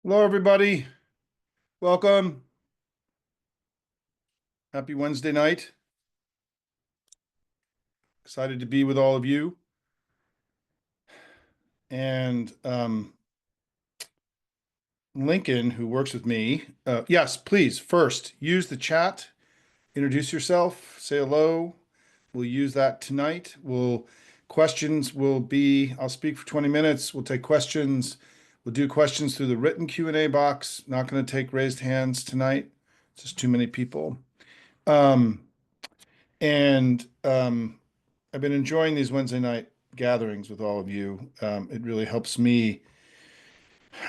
Hello, everybody. Welcome. Happy Wednesday night. Excited to be with all of you. And Lincoln, who works with me, yes, please, first use the chat, introduce yourself, say hello. We'll use that tonight. Questions will be, I'll speak for 20 minutes. We'll take questions. We'll do questions through the written Q&A box. Not going to take raised hands tonight. Just too many people. Um, and I've been enjoying these Wednesday night gatherings with all of you. It really helps me.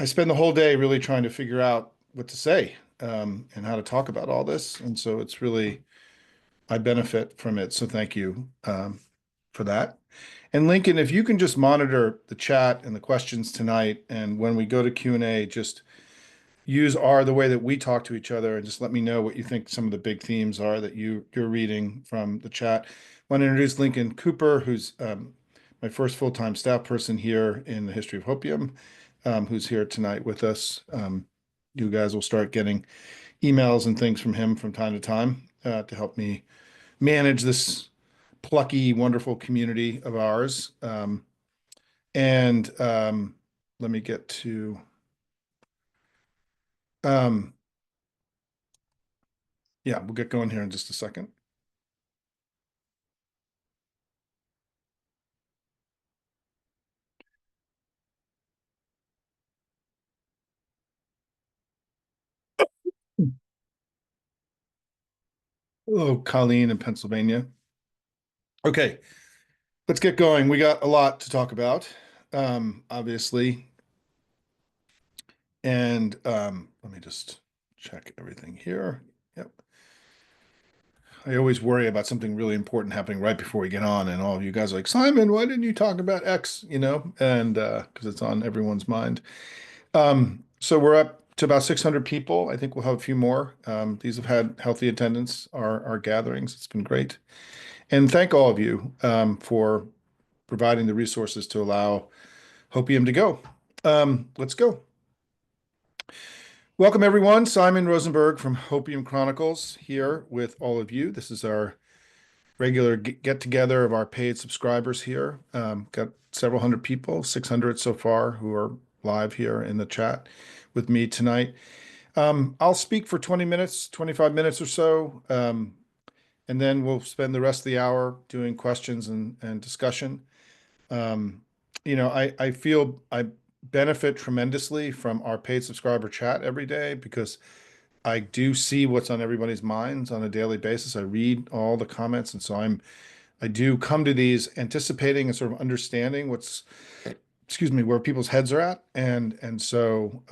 I spend the whole day really trying to figure out what to say and how to talk about all this. And so it's really, I benefit from it. So thank you for that. And Lincoln, if you can just monitor the chat and the questions tonight, and when we go to Q&A, just use the way that we talk to each other, and just let me know what you think some of the big themes are that you're reading from the chat. I want to introduce Lincoln Cooper, who's my first full-time staff person here in the history of Hopium, who's here tonight with us. You guys will start getting emails and things from him from time to time to help me manage this plucky, wonderful community of ours. And let me get to yeah, we'll get going here in just a second. Hello, Colleen in Pennsylvania. Okay, let's get going. We got a lot to talk about, obviously. And let me just check everything here. Yep. I always worry about something really important happening right before we get on, and all of you guys are like, Simon, why didn't you talk about X? And because it's on everyone's mind. So we're up to about 600 people. I think we'll have a few more. These have had healthy attendance, our gatherings. It's been great. And thank all of you for providing the resources to allow Hopium to go. Let's go. Welcome, everyone. Simon Rosenberg from Hopium Chronicles here with all of you. This is our regular get together of our paid subscribers here. Got several hundred people, 600 so far, who are live here in the chat with me tonight. I'll speak for 20 minutes, 25 minutes or so, and then we'll spend the rest of the hour doing questions and discussion. I feel I benefit tremendously from our paid subscriber chat every day because I do see what's on everybody's minds on a daily basis. I read all the comments, and so I do come to these anticipating and sort of understanding excuse me, where people's heads are at, and so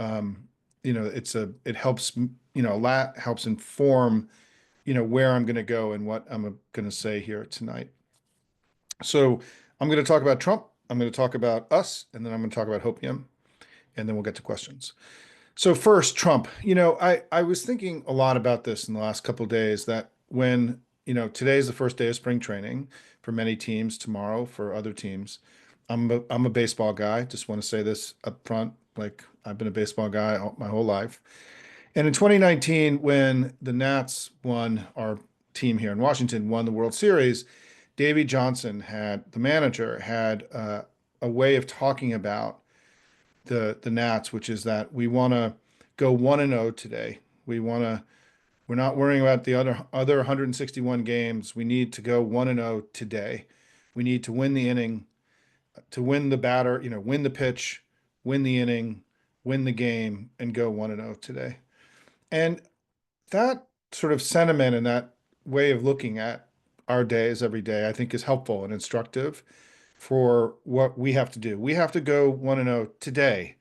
it helps a lot helps inform where I'm going to go and what I'm going to say here tonight. So I'm going to talk about Trump. I'm going to talk about us, and then I'm going to talk about Hopium, and then we'll get to questions. So first, Trump. I was thinking a lot about this in the last couple of days, that when, today's the first day of spring training for many teams, tomorrow for other teams. I'm a baseball guy. Just want to say this up front. Like, I've been a baseball guy my whole life. And in 2019, when the Nats won, our team here in Washington won the World Series, Davey Johnson, the manager, had a way of talking about the Nats, which is that we want to go 1-0 today. We're not worrying about the other 161 games. We need to go 1-0 today. We need to win the inning, to win the batter, win the pitch, win the inning, win the game, and go 1-0 today. And that sort of sentiment and that way of looking at our days every day, I think, is helpful and instructive for what we have to do. We have to go 1-0 today.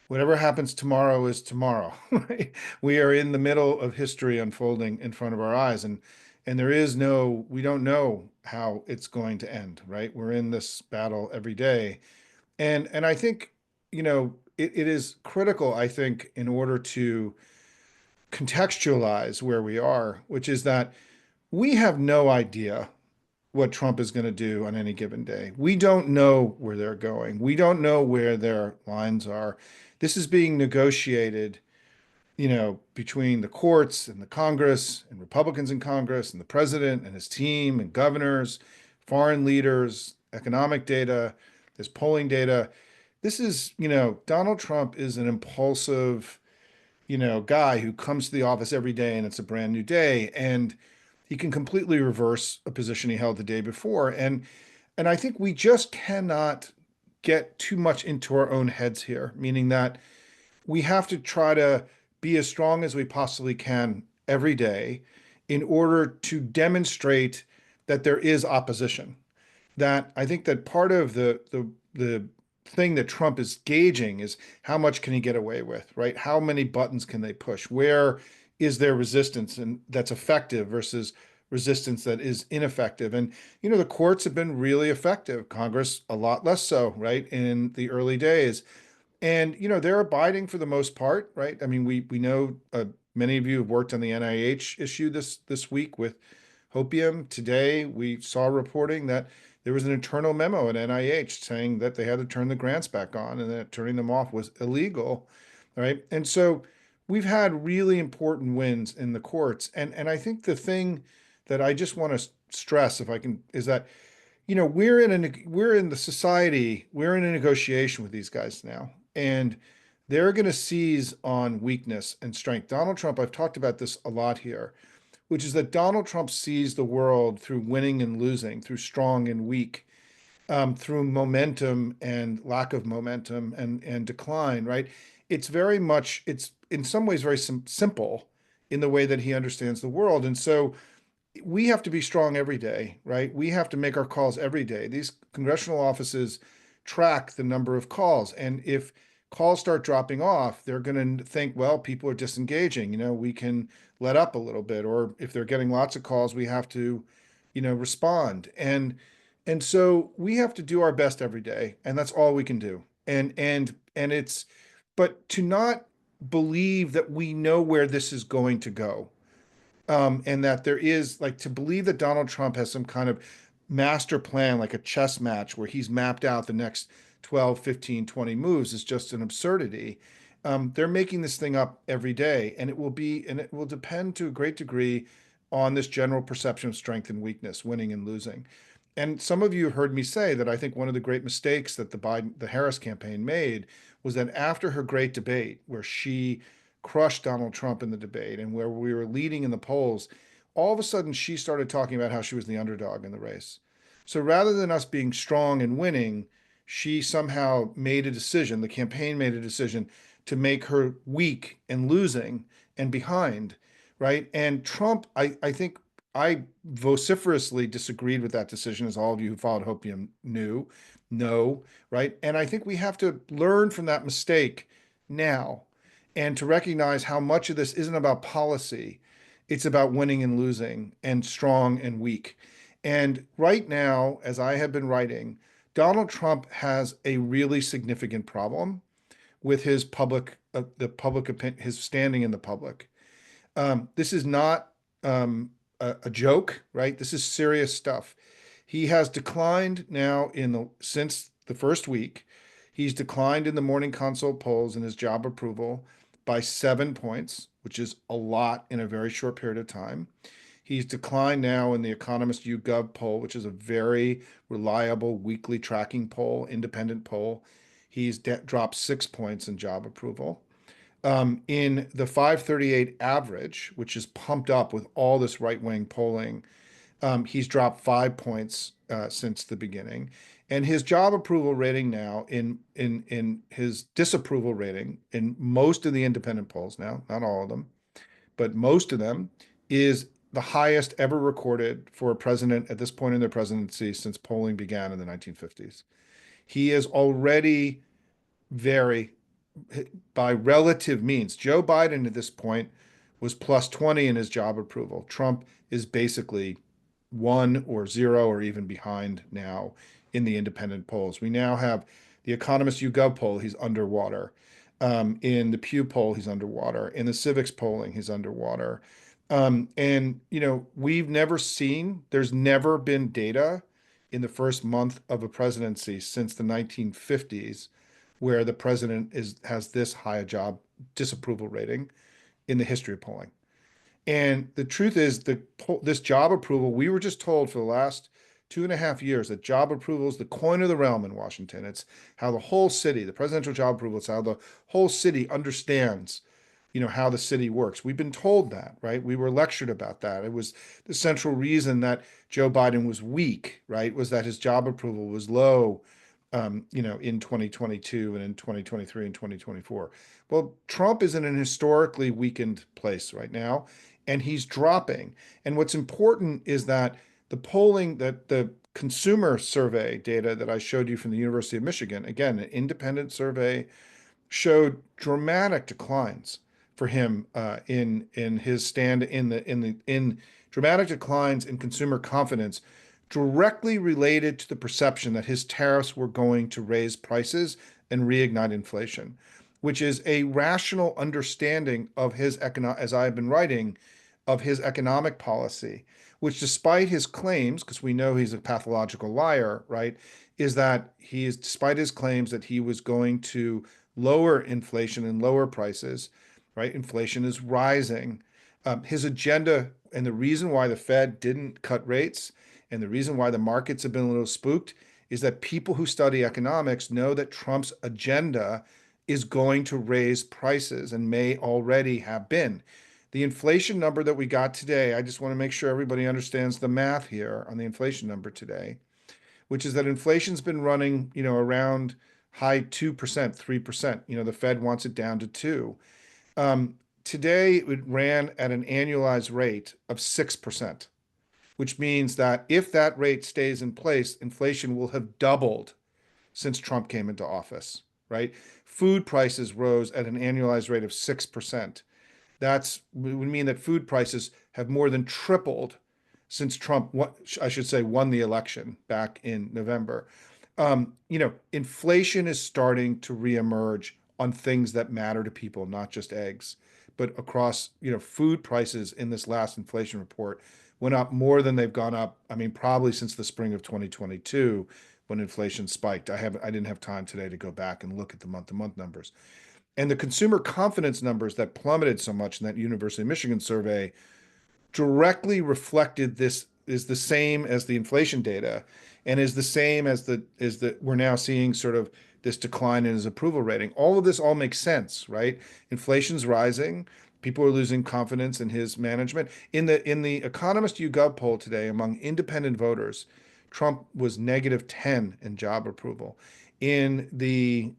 Whatever happens tomorrow is tomorrow. Right? We are in the middle of history unfolding in front of our eyes, and we don't know how it's going to end, right? We're in this battle every day. And I think, it is critical, I think, in order to contextualize where we are, which is that we have no idea what Trump is going to do on any given day. We don't know where they're going. We don't know where their lines are. This is being negotiated, between the courts and the Congress and Republicans in Congress and the president and his team and governors, foreign leaders, economic data, there's polling data. This is, Donald Trump is an impulsive, guy who comes to the office every day and it's a brand new day. And he can completely reverse a position he held the day before. And I think we just cannot get too much into our own heads here, meaning that we have to try to be as strong as we possibly can every day in order to demonstrate that there is opposition. That I think that part of the thing that Trump is gauging is how much can he get away with, right? How many buttons can they push? Where is there resistance and that's effective versus resistance that is ineffective? And the courts have been really effective. Congress a lot less so, right? In the early days. And they're abiding for the most part, right? I mean, we know many of you have worked on the NIH issue this week with hopium. Today, we saw reporting that there was an internal memo at NIH saying that they had to turn the grants back on and that turning them off was illegal, right? And so we've had really important wins in the courts. And I think the thing that I just want to stress, if I can, is that we're in the society, we're in a negotiation with these guys now, and they're going to seize on weakness and strength. Donald Trump, I've talked about this a lot here, which is that Donald Trump sees the world through winning and losing, through strong and weak, through momentum and lack of momentum and decline, right? It's in some ways very simple in the way that he understands the world. And so we have to be strong every day, right? We have to make our calls every day. These congressional offices track the number of calls. And if calls start dropping off, they're going to think, well, people are disengaging. We can let up a little bit. Or if they're getting lots of calls, we have to, respond. And so we have to do our best every day. And that's all we can do. But to not believe that we know where this is going to go, and that there is like to believe that Donald Trump has some kind of master plan, like a chess match where he's mapped out the next 12, 15, 20 moves is just an absurdity. They're making this thing up every day, and it will depend to a great degree on this general perception of strength and weakness, winning and losing. And some of you heard me say that I think one of the great mistakes that the Harris campaign made was that after her great debate, where she crushed Donald Trump in the debate and where we were leading in the polls, all of a sudden she started talking about how she was the underdog in the race. So rather than us being strong and winning, she somehow made a decision, the campaign made a decision to make her weak and losing and behind, right? And Trump, I think I vociferously disagreed with that decision, as all of you who followed Hopium knew, no, right? And I think we have to learn from that mistake now and to recognize how much of this isn't about policy. It's about winning and losing and strong and weak. And right now, as I have been writing, Donald Trump has a really significant problem with his the public opinion, his standing in the public. This is not a joke, right? This is serious stuff. He has declined now since the first week. He's declined in the morning consult polls in his job approval by 7 points, which is a lot in a very short period of time. He's declined now in the Economist YouGov poll, which is a very reliable weekly tracking poll, independent poll. He's dropped 6 points in job approval. In the 538 average, which is pumped up with all this right-wing polling, he's dropped 5 points since the beginning. And his job approval rating now in his disapproval rating in most of the independent polls now, not all of them, but most of them, is the highest ever recorded for a president at this point in their presidency since polling began in the 1950s. He is already very, by relative means, Joe Biden at this point was plus 20 in his job approval. Trump is basically 1 or 0 or even behind now in the independent polls. We now have the Economist YouGov poll, he's underwater. In the Pew poll, he's underwater. In the Civics polling, he's underwater. And we've never seen, there's never been data in the first month of a presidency since the 1950s where the president has this high a job disapproval rating in the history of polling. And the truth is, this job approval, we were just told for the last 2.5 years that job approval is the coin of the realm in Washington. It's how the whole city, the presidential job approval, it's how the whole city understands, how the city works. We've been told that, right? We were lectured about that. It was the central reason that Joe Biden was weak, right? Was that his job approval was low, in 2022 and in 2023 and 2024. Well, Trump is in an historically weakened place right now, and he's dropping. And what's important is that the polling, that the consumer survey data that I showed you from the University of Michigan, again, an independent survey, showed dramatic declines for him in his stand in dramatic declines in consumer confidence, directly related to the perception that his tariffs were going to raise prices and reignite inflation, which is a rational understanding of his as I've been writing, of his economic policy, which despite his claims, because we know he's a pathological liar, right, is that he is, despite his claims that he was going to lower inflation and lower prices, right? Inflation is rising. His agenda and the reason why the Fed didn't cut rates and the reason why the markets have been a little spooked is that people who study economics know that Trump's agenda is going to raise prices and may already have been. The inflation number that we got today, I just want to make sure everybody understands the math here on the inflation number today, which is that inflation's been running, around high 2%, 3%. The Fed wants it down to 2. Today, it ran at an annualized rate of 6%, which means that if that rate stays in place, inflation will have doubled since Trump came into office, right? Food prices rose at an annualized rate of 6%. That's would mean that food prices have more than tripled since Trump, I should say, won the election back in November. Inflation is starting to reemerge on things that matter to people, not just eggs, but across, food prices in this last inflation report went up more than they've gone up. I mean, probably since the spring of 2022 when inflation spiked. I didn't have time today to go back and look at the month-to-month numbers. And the consumer confidence numbers that plummeted so much in that University of Michigan survey directly reflected this, is the same as the inflation data and is the same as the we're now seeing sort of this decline in his approval rating. All of this all makes sense, right? Inflation's rising. People are losing confidence in his management. In the Economist YouGov poll today among independent voters, Trump was -10 in job approval. In the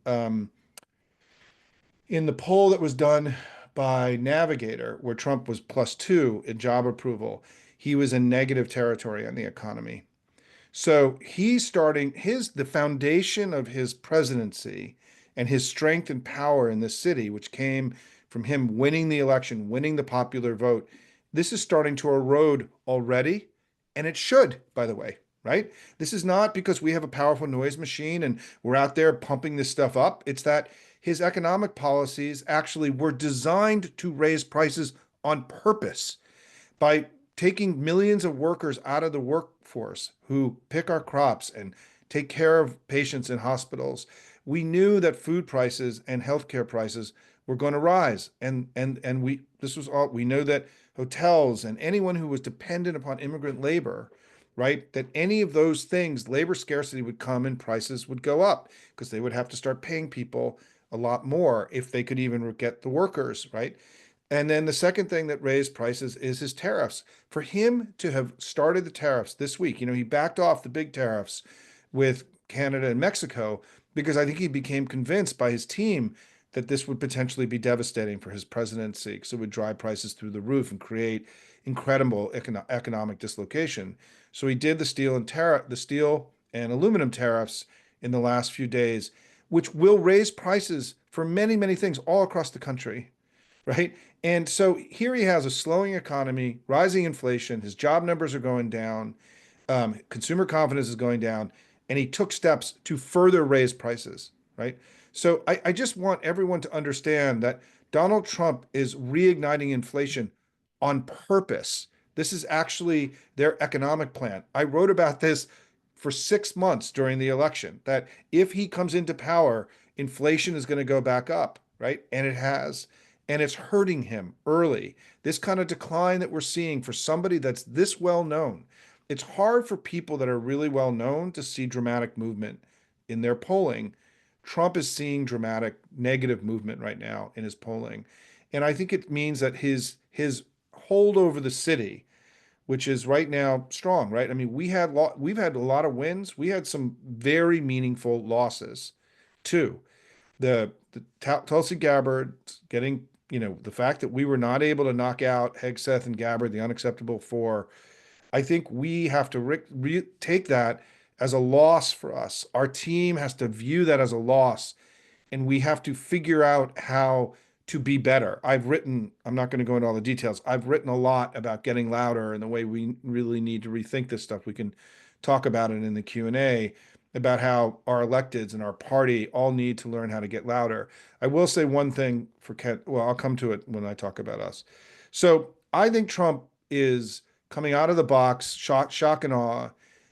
in the poll that was done by Navigator, where Trump was +2 in job approval, he was in negative territory on the economy. So he's starting the foundation of his presidency and his strength and power in this city, which came from him winning the election, winning the popular vote. This is starting to erode already, and it should, by the way, right? This is not because we have a powerful noise machine and we're out there pumping this stuff up. It's that his economic policies actually were designed to raise prices on purpose by taking millions of workers out of the workforce who pick our crops and take care of patients in hospitals. We knew that food prices and healthcare prices were going to rise. And we this was all we know that hotels and anyone who was dependent upon immigrant labor, right? That any of those things, labor scarcity would come and prices would go up because they would have to start paying people a lot more if they could even get the workers, right? And then the second thing that raised prices is his tariffs. For him to have started the tariffs this week, he backed off the big tariffs with Canada and Mexico because I think he became convinced by his team that this would potentially be devastating for his presidency because it would drive prices through the roof and create incredible economic dislocation. So he did the steel and aluminum tariffs in the last few days, which will raise prices for many, many things all across the country, right? And so here he has a slowing economy, rising inflation, his job numbers are going down, consumer confidence is going down, and he took steps to further raise prices, right? So I just want everyone to understand that Donald Trump is reigniting inflation on purpose. This is actually their economic plan. I wrote about this for 6 months during the election, that if he comes into power, inflation is going to go back up, right? And it has. And it's hurting him early. This kind of decline that we're seeing for somebody that's this well known, it's hard for people that are really well known to see dramatic movement in their polling. Trump is seeing dramatic negative movement right now in his polling. And I think it means that his hold over the city, which is right now strong, right? I mean, we've had a lot of wins. We had some very meaningful losses too. The Tulsi Gabbard getting, the fact that we were not able to knock out Hegseth and Gabbard, the unacceptable four. I think we have to take that as a loss for us. Our team has to view that as a loss, and we have to figure out how to be better. I'm not going to go into all the details. I've written a lot about getting louder and the way we really need to rethink this stuff. We can talk about it in the Q&A about how our electeds and our party all need to learn how to get louder. I will say one thing for Ken. Well, I'll come to it when I talk about us. So I think Trump is coming out of the box, shock and awe,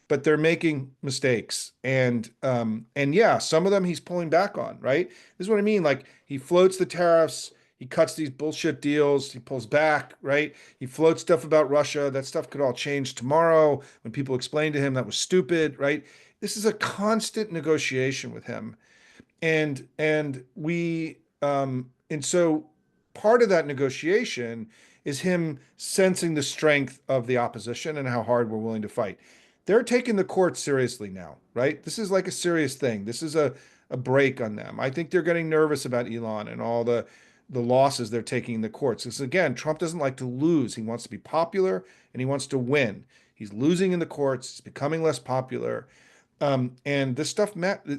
but they're making mistakes. And yeah, some of them he's pulling back on, right? This is what I mean. Like, he floats the tariffs, he cuts these bullshit deals, he pulls back, right? He floats stuff about Russia. That stuff could all change tomorrow when people explain to him that was stupid, right? This is a constant negotiation with him. And so part of that negotiation is him sensing the strength of the opposition and how hard we're willing to fight. They're taking the courts seriously now, right? This is like a serious thing. This is a break on them. I think they're getting nervous about Elon and all the losses they're taking in the courts. Because again, Trump doesn't like to lose. He wants to be popular and he wants to win. He's losing in the courts. He's becoming less popular. And this stuff,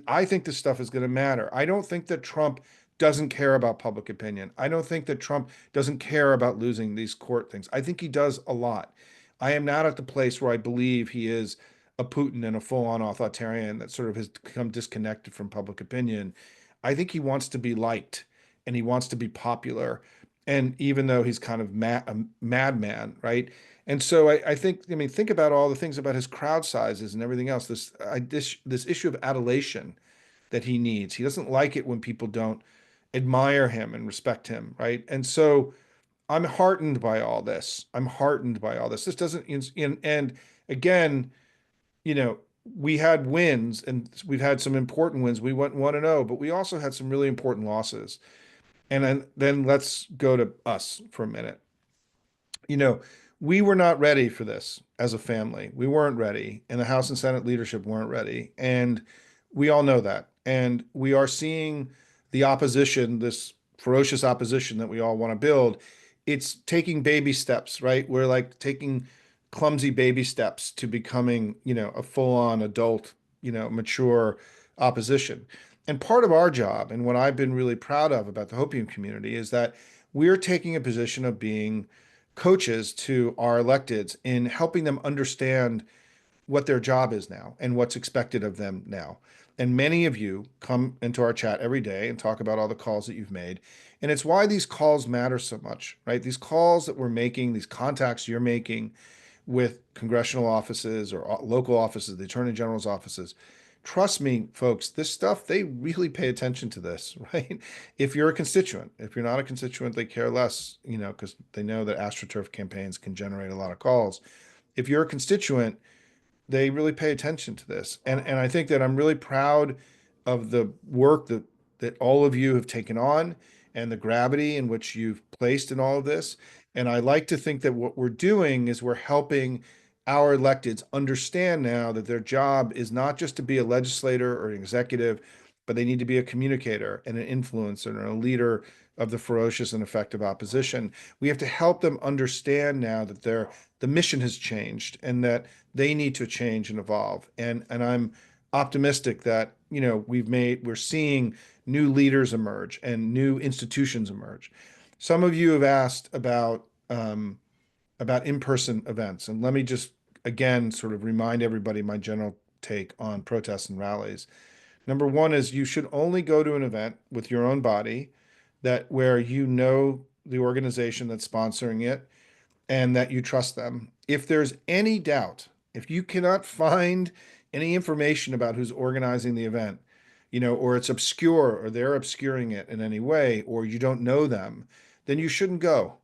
I think this stuff is going to matter. I don't think that Trump doesn't care about public opinion. I don't think that Trump doesn't care about losing these court things. I think he does a lot. I am not at the place where I believe he is a Putin and a full-on authoritarian that sort of has become disconnected from public opinion. I think he wants to be liked and he wants to be popular. And even though he's kind of a madman, right? And so I think, I mean, think about all the things about his crowd sizes and everything else. This issue of adulation that he needs. He doesn't like it when people don't admire him and respect him, right? And so I'm heartened by all this. I'm heartened by all this. This doesn't, and again, you know, we had wins and we've had some important wins. We went 1-0, but we also had some really important losses. And then let's go to us for a minute. You know, we were not ready for this as a family. We weren't ready, and the House and Senate leadership weren't ready. And we all know that. And we are seeing the opposition, this ferocious opposition that we all want to build. It's taking baby steps, right? We're like taking clumsy baby steps to becoming, a full-on adult, mature opposition. And part of our job, and what I've been really proud of about the Hopium community, is that we're taking a position of being coaches to our electeds in helping them understand what their job is now and what's expected of them now. And many of you come into our chat every day and talk about all the calls that you've made. And it's why these calls matter so much, right? These calls that we're making, these contacts you're making with congressional offices or local offices, the attorney general's offices. Trust me, folks, this stuff, they really pay attention to this, right? If you're a constituent, if you're not a constituent, they care less, because they know that AstroTurf campaigns can generate a lot of calls. If you're a constituent, they really pay attention to this. And I think that I'm really proud of the work that all of you have taken on and the gravity in which you've placed in all of this. And I like to think that what we're doing is we're helping our electeds understand now that their job is not just to be a legislator or an executive, but they need to be a communicator and an influencer and a leader of the ferocious and effective opposition. We have to help them understand now that the mission has changed and that they need to change and evolve. And I'm optimistic that, we're seeing new leaders emerge and new institutions emerge. Some of you have asked about in-person events, and let me just again sort of remind everybody my general take on protests and rallies. Number one is you should only go to an event with your own body that where the organization that's sponsoring it, and that you trust them. If there's any doubt, if you cannot find any information about who's organizing the event, or it's obscure or they're obscuring it in any way, or you don't know them, then you shouldn't go,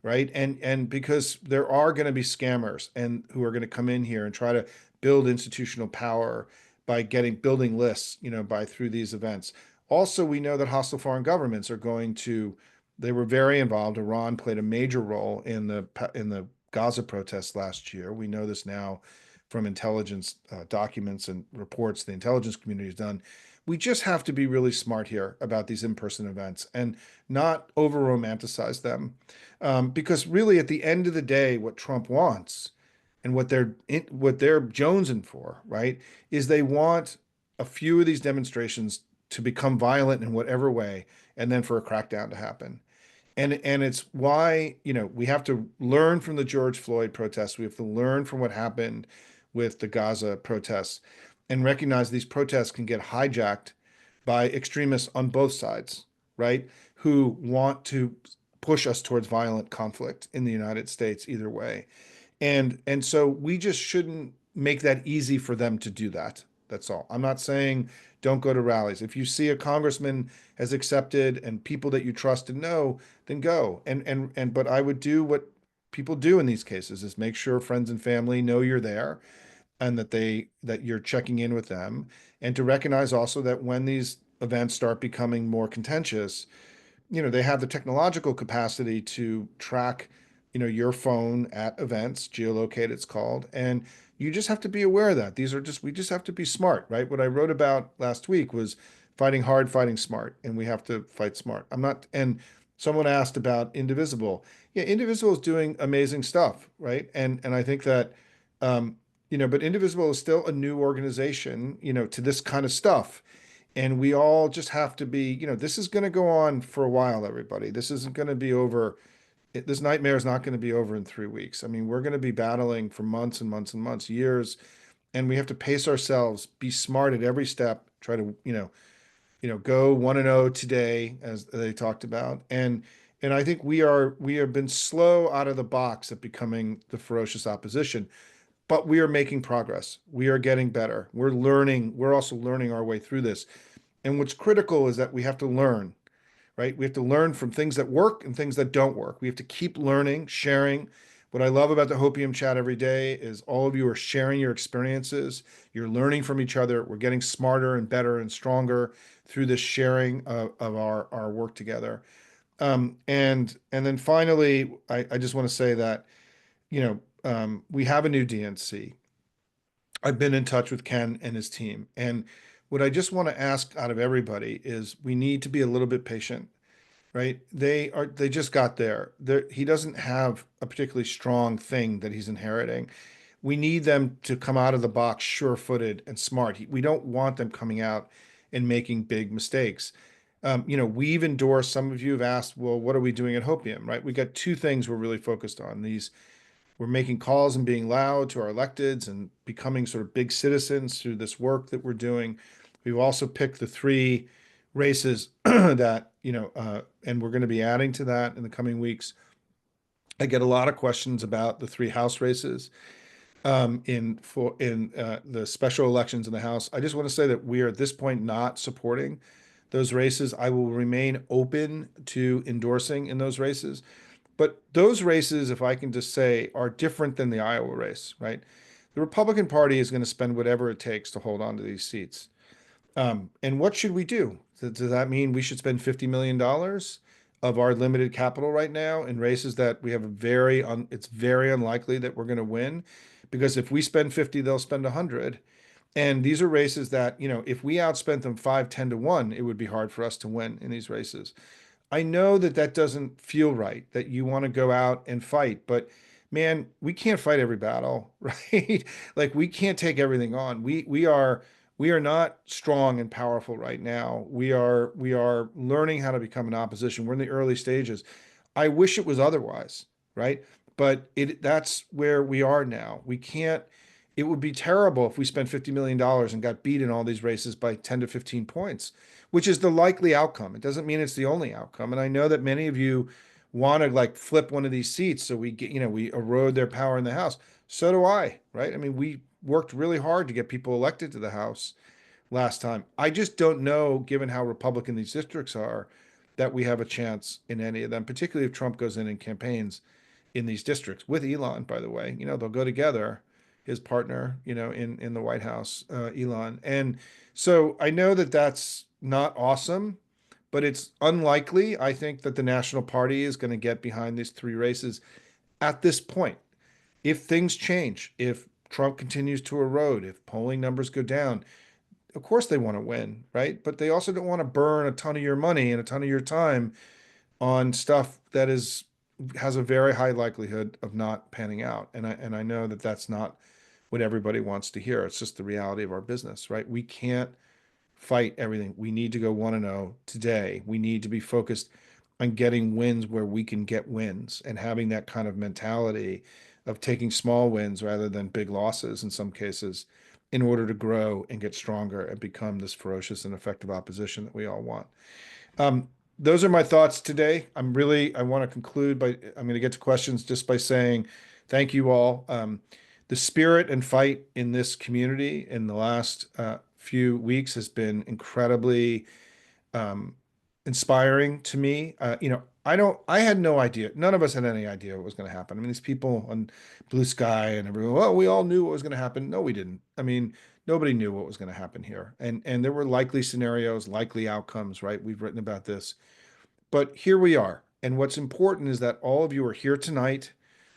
right? And because there are going to be scammers and who are going to come in here and try to build institutional power by building lists, by through these events. Also, we know that hostile foreign governments are going to, they were very involved. Iran played a major role in the Gaza protests last year. We know this now from intelligence documents and reports the intelligence community has done. We just have to be really smart here about these in-person events and not over romanticize them. Because really, at the end of the day, what Trump wants and what they're jonesing for, right, is they want a few of these demonstrations to become violent in whatever way, and then for a crackdown to happen. And it's why, we have to learn from the George Floyd protests. We have to learn from what happened with the Gaza protests and recognize these protests can get hijacked by extremists on both sides, right? Who want to push us towards violent conflict in the United States either way. And so we just shouldn't make that easy for them to do that. That's all. I'm not saying don't go to rallies. If you see a congressman has accepted and people that you trust and know, then go. And but I would do what people do in these cases is make sure friends and family know you're there and that you're checking in with them, and to recognize also that when these events start becoming more contentious, they have the technological capacity to track, your phone at events, geolocate it's called, and you just have to be aware of that. We just have to be smart, right? What I wrote about last week was fighting hard, fighting smart, and we have to fight smart. And someone asked about Indivisible. Yeah, Indivisible is doing amazing stuff, right? And I think that, but Indivisible is still a new organization, to this kind of stuff. And we all just have to be, this is going to go on for a while, everybody. This isn't going to be over. This nightmare is not going to be over in 3 weeks. I mean, we're going to be battling for months and months and months, years, and we have to pace ourselves, be smart at every step, try to, go 1-0 today, as they talked about. And I think we have been slow out of the box at becoming the ferocious opposition, but we are making progress. We are getting better. We're learning. We're also learning our way through this. And what's critical is that we have to learn, right? We have to learn from things that work and things that don't work. We have to keep learning, sharing. What I love about the Hopium chat every day is all of you are sharing your experiences. You're learning from each other. We're getting smarter and better and stronger through this sharing of our work together. And then finally, I just want to say that, we have a new DNC. I've been in touch with Ken and his team. And what I just want to ask out of everybody is we need to be a little bit patient, right? They just got there. He doesn't have a particularly strong thing that he's inheriting. We need them to come out of the box sure-footed and smart. We don't want them coming out and making big mistakes. We've endorsed, some of you have asked, well, what are we doing at Hopium, right? We got two things we're really focused on. We're making calls and being loud to our electeds and becoming sort of big citizens through this work that we're doing. We've also picked the three races that, and we're going to be adding to that in the coming weeks. I get a lot of questions about the three House races in the special elections in the House. I just want to say that we are at this point not supporting those races. I will remain open to endorsing in those races. But those races, if I can just say, are different than the Iowa race, right? The Republican Party is going to spend whatever it takes to hold on to these seats. And what should we do? Does that mean we should spend $50 million of our limited capital right now in races that we have it's very unlikely that we're going to win? Because if we spend 50, they'll spend 100. And these are races that, if we outspent them 5-10 to 1, it would be hard for us to win in these races. I know that that doesn't feel right, that you want to go out and fight, but man, we can't fight every battle, right? Like we can't take everything on. We are not strong and powerful right now. We are learning how to become an opposition. We're in the early stages. I wish it was otherwise, right? But that's where we are now. We can't, it would be terrible if we spent $50 million and got beat in all these races by 10 to 15 points, which is the likely outcome. It doesn't mean it's the only outcome. And I know that many of you want to like flip one of these seats so we get, we erode their power in the House. So do I, right? I mean, we worked really hard to get people elected to the House last time. I just don't know, given how Republican these districts are, that we have a chance in any of them, particularly if Trump goes in and campaigns in these districts with Elon, by the way. They'll go together, his partner, in the White House, Elon. And so I know that that's not awesome, but it's unlikely, I think, that the National Party is going to get behind these three races at this point. If things change, if Trump continues to erode, if polling numbers go down, of course they want to win, right? But they also don't want to burn a ton of your money and a ton of your time on stuff that has a very high likelihood of not panning out. And I know that that's not what everybody wants to hear. It's just the reality of our business, right? We can't fight everything. We need to go 1-0 today. We need to be focused on getting wins where we can get wins and having that kind of mentality of taking small wins rather than big losses in some cases in order to grow and get stronger and become this ferocious and effective opposition that we all want. Um, those are my thoughts today. I want to conclude I'm going to get to questions just by saying thank you all. The spirit and fight in this community in the last few weeks has been incredibly um, inspiring to me. I had no idea. None of us had any idea what was going to happen. I mean, these people on Blue Sky and everyone, well, we all knew what was going to happen. No, we didn't. I mean, nobody knew what was going to happen here. And there were likely scenarios, likely outcomes, right? We've written about this. But here we are. And what's important is that all of you are here tonight.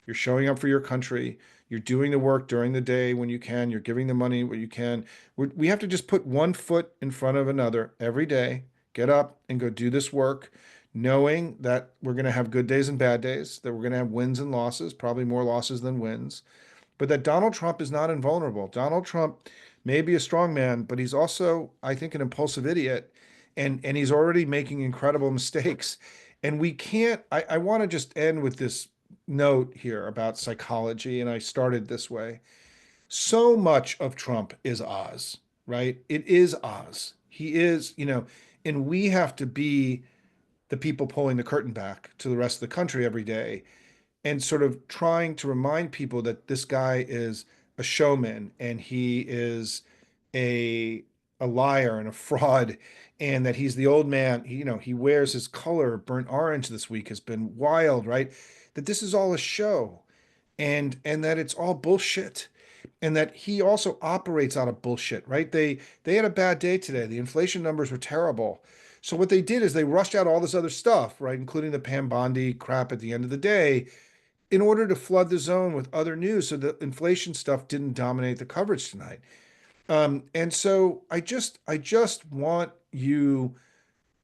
You're showing up for your country. You're doing the work during the day when you can. You're giving the money when you can. We have to just put one foot in front of another every day, get up and go do this work, knowing that we're going to have good days and bad days, that we're going to have wins and losses, probably more losses than wins, but that Donald Trump is not invulnerable. Donald Trump may be a strong man, but he's also, I think, an impulsive idiot, and he's already making incredible mistakes. And we can't. I want to just end with this note here about psychology, and I started this way. So much of Trump is Oz, right? It is Oz. He is, and we have to be the people pulling the curtain back to the rest of the country every day and sort of trying to remind people that this guy is a showman and he is a a liar and a fraud and that he's the old man. He wears his color burnt orange this week has been wild, right? That this is all a show and that it's all bullshit and that he also operates out of bullshit, right? They had a bad day today. The inflation numbers were terrible. So what they did is they rushed out all this other stuff, right, including the Pam Bondi crap at the end of the day in order to flood the zone with other news so the inflation stuff didn't dominate the coverage tonight. And so I just want you,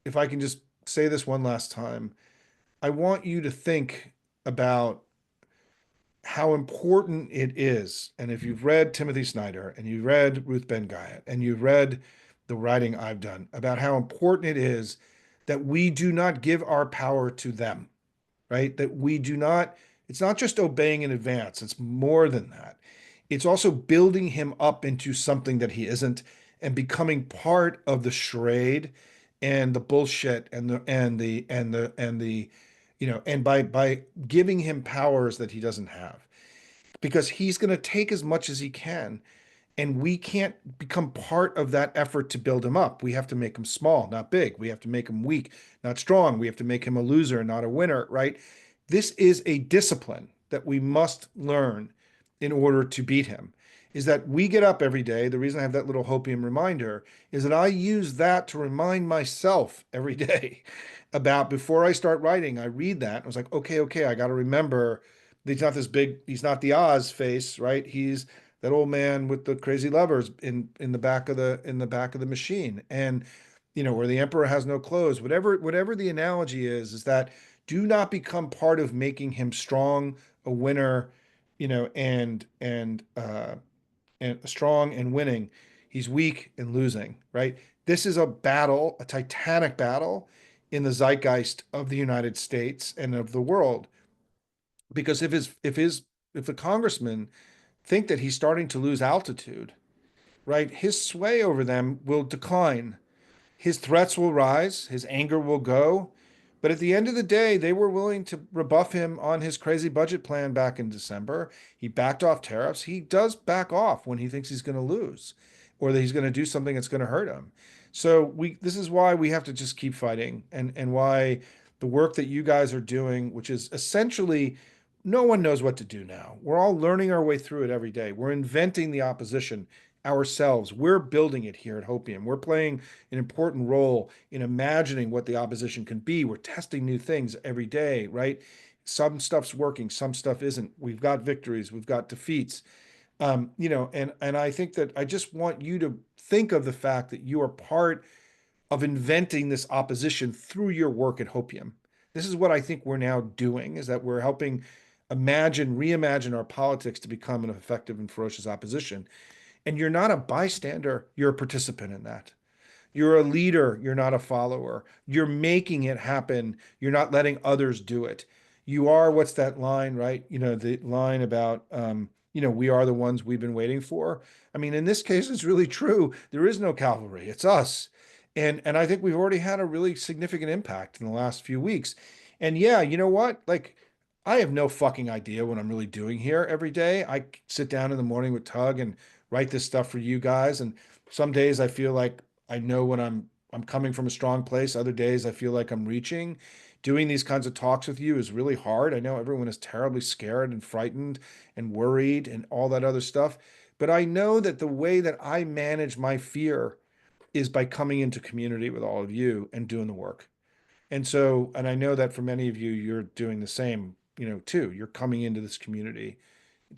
if I can just say this one last time, I want you to think about how important it is. And if you've read Timothy Snyder and you've read Ruth Ben Guyot and you've read the writing I've done about how important it is that we do not give our power to them, right? That we do not, it's not just obeying in advance, it's more than that. It's also building him up into something that he isn't and becoming part of the charade and the bullshit and by giving him powers that he doesn't have because he's going to take as much as he can and we can't become part of that effort to build him up. We have to make him small, not big. We have to make him weak, not strong. We have to make him a loser, not a winner, right? This is a discipline that we must learn in order to beat him. Is that we get up every day. The reason I have that little hopium reminder is that I use that to remind myself every day about before I start writing. I read that. I was like, okay, I got to remember that he's not this big, he's not the Oz face, right? He's that old man with the crazy levers in the back of the machine and where the emperor has no clothes, whatever the analogy is that do not become part of making him strong, a winner, and strong and winning. He's weak and losing, right? This is a battle, a titanic battle in the zeitgeist of the United States and of the world. Because if the congressmen think that he's starting to lose altitude, right, his sway over them will decline. His threats will rise, his anger will go, But at the end of the day, they were willing to rebuff him on his crazy budget plan back in December. He backed off tariffs. He does back off when he thinks he's going to lose or that he's going to do something that's going to hurt him. So this is why we have to just keep fighting, and why the work that you guys are doing, which is essentially no one knows what to do now. We're all learning our way through it every day. We're inventing the opposition ourselves. We're building it here at Hopium. We're playing an important role in imagining what the opposition can be. We're testing new things every day, right? Some stuff's working, some stuff isn't. We've got victories, we've got defeats. And I think that I just want you to think of the fact that you are part of inventing this opposition through your work at Hopium. This is what I think we're now doing, is that we're helping reimagine our politics to become an effective and ferocious opposition. And you're not a bystander, you're a participant in that. You're a leader, you're not a follower. You're making it happen. You're not letting others do it. You are, what's that line, right? The line about, we are the ones we've been waiting for. I mean, in this case, it's really true. There is no cavalry, it's us. And I think we've already had a really significant impact in the last few weeks. And yeah, you know what? Like, I have no fucking idea what I'm really doing here every day. I sit down in the morning with Tug and write this stuff for you guys. And some days I feel like I know when I'm coming from a strong place. Other days I feel like I'm reaching. Doing these kinds of talks with you is really hard. I know everyone is terribly scared and frightened and worried and all that other stuff. But I know that the way that I manage my fear is by coming into community with all of you and doing the work. And I know that for many of you, you're doing the same, too. You're coming into this community,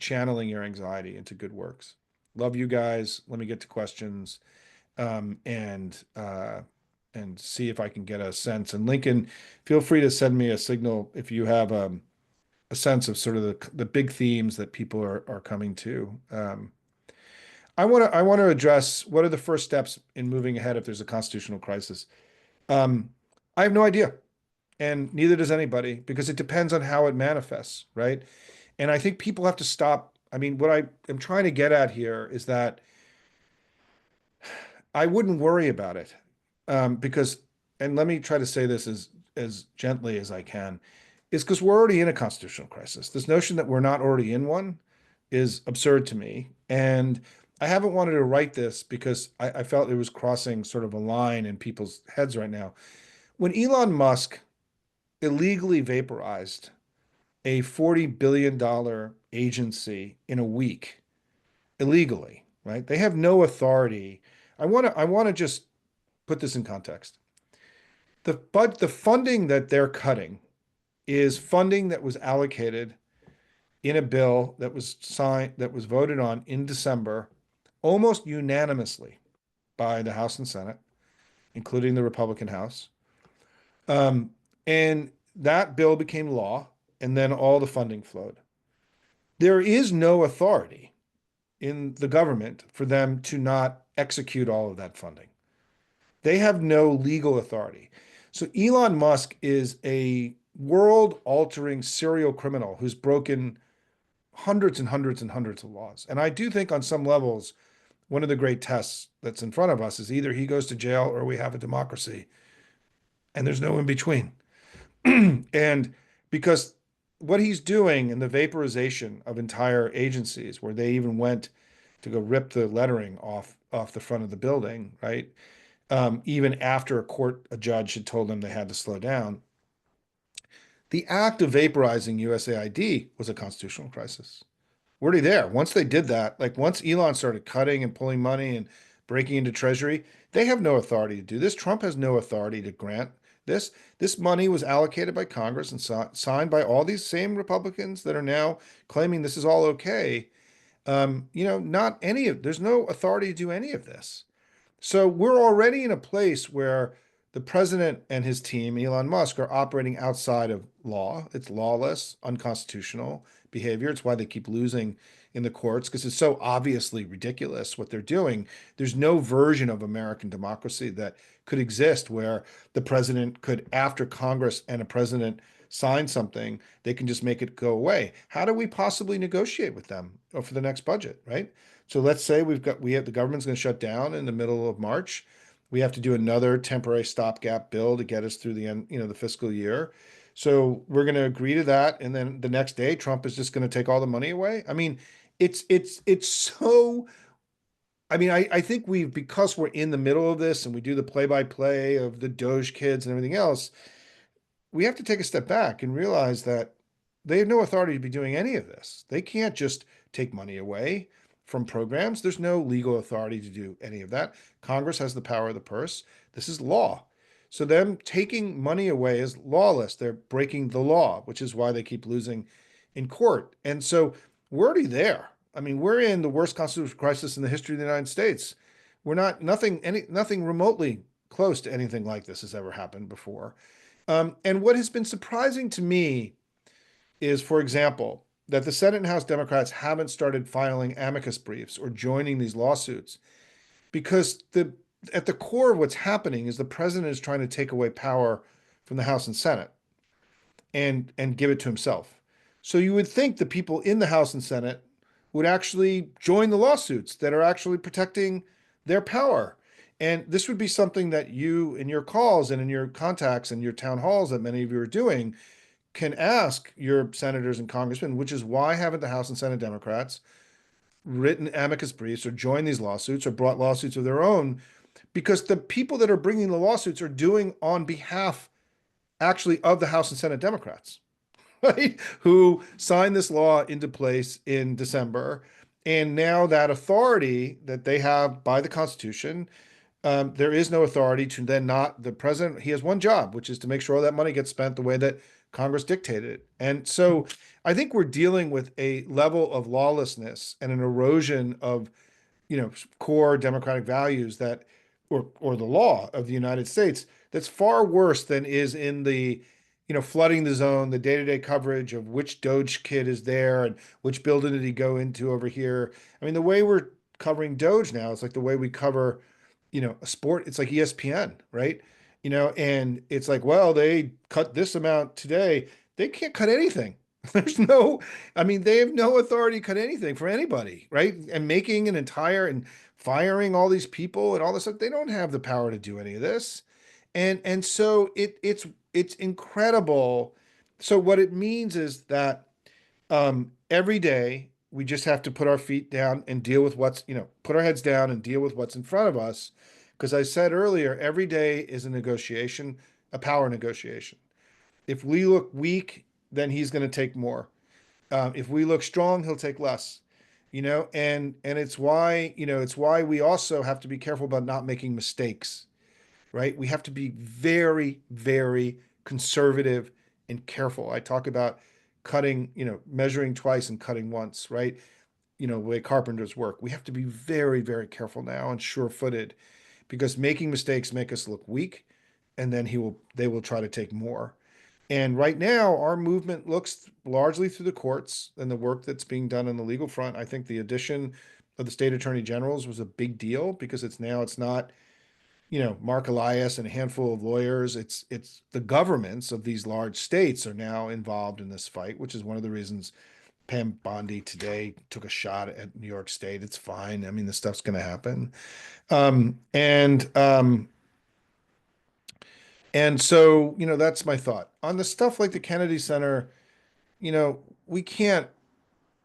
channeling your anxiety into good works. Love you guys. Let me get to questions, um, and uh, and see if I can get a sense. And Lincoln, feel free to send me a signal if you have a sense of sort of the big themes that people are coming to. I want to address what are the first steps in moving ahead if there's a constitutional crisis. Um, I have no idea, and neither does anybody, because it depends on how it manifests, right? And I think people have to stop. I mean, what I am trying to get at here is that I wouldn't worry about it, because, and let me try to say this as gently as I can, is because we're already in a constitutional crisis. This notion that we're not already in one is absurd to me, and I haven't wanted to write this because I felt it was crossing sort of a line in people's heads right now. When Elon Musk illegally vaporized a $40 billion agency in a week illegally, right? They have no authority. I want to just put this in context. The funding that they're cutting is funding that was allocated in a bill that was signed, that was voted on in December, almost unanimously by the House and Senate, including the Republican House. Um, and that bill became law, and then all the funding flowed. There is no authority in the government for them to not execute all of that funding. They have no legal authority. So Elon Musk is a world-altering serial criminal who's broken hundreds and hundreds and hundreds of laws. And I do think on some levels, one of the great tests that's in front of us is either he goes to jail or we have a democracy, and there's no in between. And because what he's doing in the vaporization of entire agencies, where they even went to go rip the lettering off the front of the building, right? Even after a judge had told them they had to slow down. The act of vaporizing USAID was a constitutional crisis. We're already there. Once they did that, like once Elon started cutting and pulling money and breaking into Treasury, they have no authority to do this. Trump has no authority to grant this. This money was allocated by Congress and signed by all these same Republicans that are now claiming this is all okay. Not any of, there's no authority to do any of this. So we're already in a place where the president and his team, Elon Musk, are operating outside of law. It's lawless, unconstitutional behavior. It's why they keep losing in the courts, because it's so obviously ridiculous what they're doing. There's no version of American democracy that could exist where the president could, after Congress and a president sign something, they can just make it go away. How do we possibly negotiate with them for the next budget, right? So let's say we have the government's going to shut down in the middle of March. We have to do another temporary stopgap bill to get us through the end, the fiscal year. So we're going to agree to that, and then the next day, Trump is just going to take all the money away. I mean, it's so. I mean, I think we've because we're in the middle of this and we do the play-by-play of the Doge kids and everything else, we have to take a step back and realize that they have no authority to be doing any of this. They can't just take money away from programs. There's no legal authority to do any of that. Congress has the power of the purse. This is law. So them taking money away is lawless. They're breaking the law, which is why they keep losing in court. And so we're already there. I mean, we're in the worst constitutional crisis in the history of the United States. We're not nothing remotely close to anything like this has ever happened before. And what has been surprising to me is, for example, that the Senate and House Democrats haven't started filing amicus briefs or joining these lawsuits because at the core of what's happening is the president is trying to take away power from the House and Senate and give it to himself. So you would think the people in the House and Senate would actually join the lawsuits that are actually protecting their power. And this would be something that you, in your calls and in your contacts and your town halls that many of you are doing, can ask your senators and congressmen, which is why haven't the House and Senate Democrats written amicus briefs or joined these lawsuits or brought lawsuits of their own? Because the people that are bringing the lawsuits are doing on behalf actually of the House and Senate Democrats, right? Who signed this law into place in December. And now that authority that they have by the Constitution, there is no authority to then not the president. He has one job, which is to make sure all that money gets spent the way that Congress dictated it. And so I think we're dealing with a level of lawlessness and an erosion of core democratic values that or the law of the United States that's far worse than is in the flooding the zone, the day-to-day coverage of which Doge kid is there and which building did he go into over here. I mean, the way we're covering Doge now is like the way we cover a sport. It's like ESPN, right? And it's like, well, they cut this amount today. They can't cut anything. There's no, I mean, they have no authority to cut anything for anybody, right? And making an entire and firing all these people and all this stuff, they don't have the power to do any of this. And so it's incredible. So what it means is that every day we just have to put our feet down and deal with put our heads down and deal with what's in front of us. Because I said earlier, every day is a negotiation, a power negotiation. If we look weak, then he's going to take more. If we look strong, he'll take less. And it's why we also have to be careful about not making mistakes, right? We have to be very, very conservative and careful. I talk about cutting, measuring twice and cutting once, right? The way carpenters work. We have to be very, very careful now and sure-footed because making mistakes make us look weak, and then they will try to take more. And right now, our movement looks largely through the courts and the work that's being done on the legal front. I think the addition of the state attorney generals was a big deal because it's not Mark Elias and a handful of lawyers. It's the governments of these large states are now involved in this fight, which is one of the reasons Pam Bondi today took a shot at New York State. It's fine. I mean, this stuff's going to happen. And so, that's my thought on the stuff like the Kennedy Center. You know, we can't,